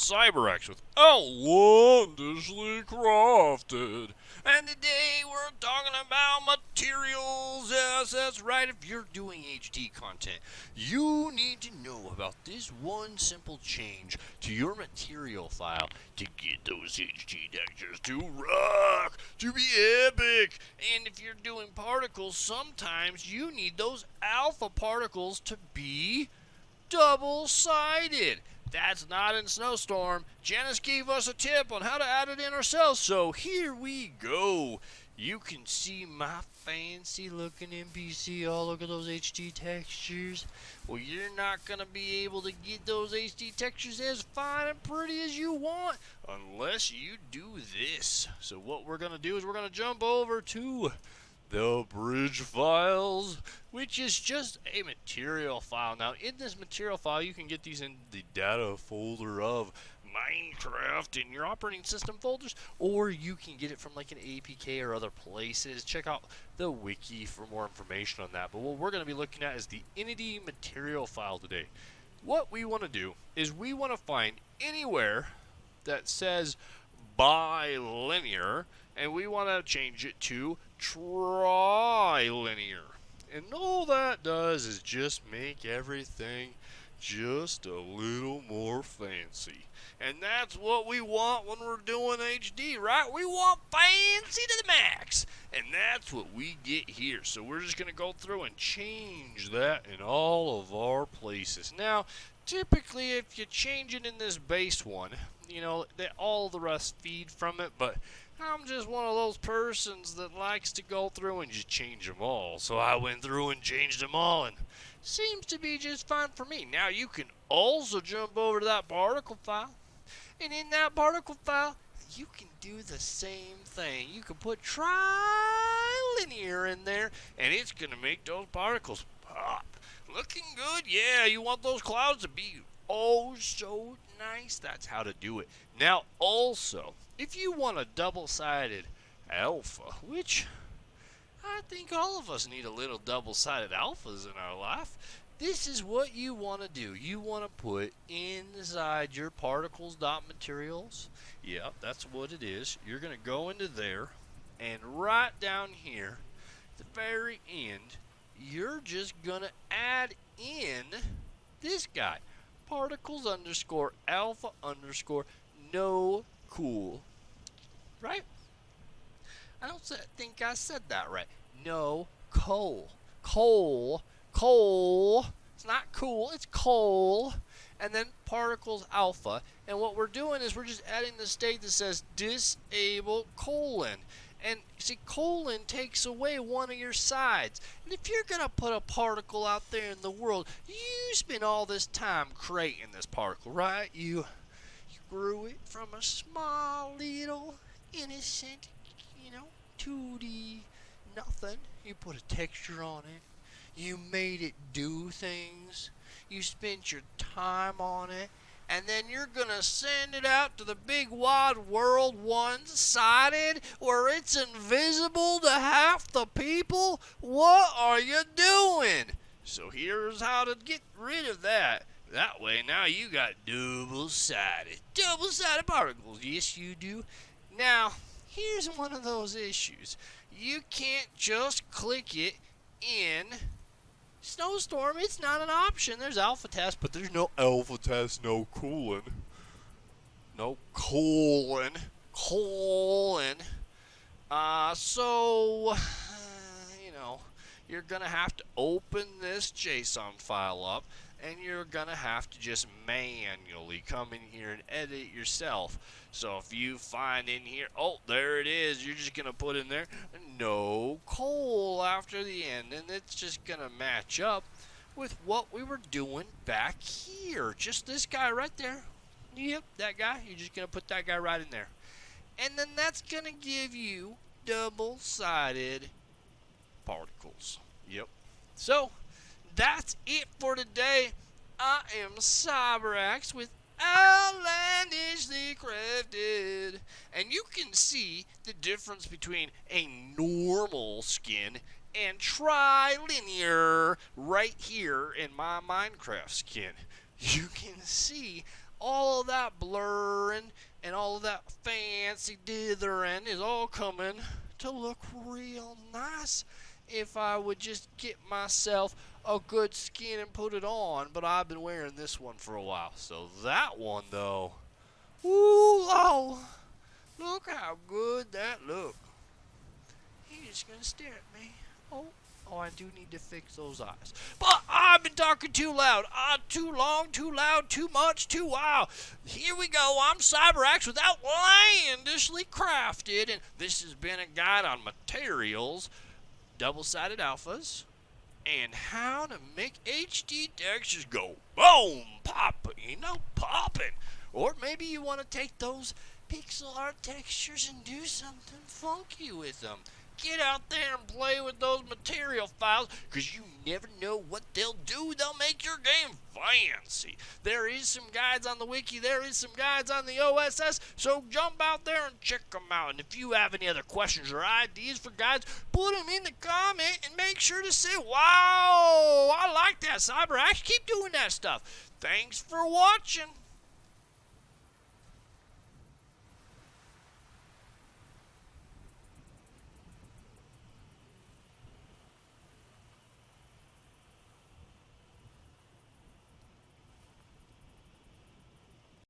CyberX with Outlandishly Crafted. And today we're talking about materials. Yes, that's right. If you're doing HD content, you need to know about this one simple change to your material file to get those HD textures to rock, to be epic. And if you're doing particles, sometimes you need those alpha particles to be double-sided. That's not in Snowstorm. Janice gave us a tip on how to add it in ourselves, so here we go. You can see my fancy looking NPC. Oh, look at those HD textures. Well, you're not going to be able to get those HD textures as fine and pretty as you want unless you do this. So what we're going to do is we're going to jump over to the bridge files, which is just a material file. Now, in this material file, you can get these in the data folder of Minecraft in your operating system folders, or you can get it from like an APK or other places. Check out the wiki for more information on that. But what we're going to be looking at is the entity material file today. What we want to do is we want to find anywhere that says bilinear, and we want to change it to trilinear. And all that does is just make everything just a little more fancy. And that's what we want when we're doing HD, right? We want fancy to the max. And that's what we get here. So we're just going to go through and change that in all of our places. Now, typically if you change it in this base one, you know, all the rest feed from it, but I'm just one of those persons that likes to go through and just change them all. So I went through and changed them all, and seems to be just fine for me. Now you can also jump over to that particle file, and in that particle file, you can do the same thing. You can put trilinear in there, and it's going to make those particles pop. Looking good? Yeah, you want those clouds to be oh so nice. That's how to do it. Now also, if you want a double-sided alpha, which I think all of us need a little double-sided alphas in our life, this is what you want to do. You want to put inside your particles.materials. Yep, that's what it is. You're going to go into there, and right down here, at the very end, you're just going to add in this guy. Particles underscore alpha underscore no cool. Right? I don't think I said that right. No coal. Coal. Coal. It's not cool. It's coal. And then particles alpha. And what we're doing is we're just adding the state that says disable colon. And see, colon takes away one of your sides. And if you're going to put a particle out there in the world, you spend all this time creating this particle, right? You grew it from a small little innocent, 2D nothing. You put a texture on it. You made it do things. You spent your time on it. And then you're going to send it out to the big wide world one-sided where it's invisible to half the people? What are you doing? So here's how to get rid of that. That way now you got double-sided particles. Yes, you do. Now, here's one of those issues. You can't just click it in Snowstorm. It's not an option. There's alpha test, but there's no alpha test, no colon. No colon. Colon. You're going to have to open this JSON file up, and you're going to have to just manually come in here and edit yourself. So if you find in here, oh, there it is, you're just going to put in there no coal after the end, and it's just going to match up with what we were doing back here. Just this guy right there. Yep, that guy. You're just going to put that guy right in there. And then that's going to give you double-sided particles. Yep. So, that's it for today. I am CyberX with Outlandishly Crafted. And you can see the difference between a normal skin and trilinear right here in my Minecraft skin. You can see all of that blurring and all of that fancy dithering is all coming to look real nice if I would just get myself a good skin and put it on. But I've been wearing this one for a while. So that one, though, ooh, oh, look how good that look. He's just going to stare at me. Oh, I do need to fix those eyes. But I've been talking too loud. Too long, too loud, too much, too wow. Here we go. I'm CyberAxe with Outlandishly Crafted, and this has been a guide on materials, double-sided alphas, and how to make HD textures go boom, popping. Or maybe you want to take those pixel art textures and do something funky with them. Get out there and play with those material files, because you never know what they'll do. They'll make your game fancy. There is some guides on the wiki. There is some guides on the OSS. So jump out there and check them out. And if you have any other questions or ideas for guides, put them in the comment and make sure to say, wow, I like that, CyberAxe. Keep doing that stuff. Thanks for watching.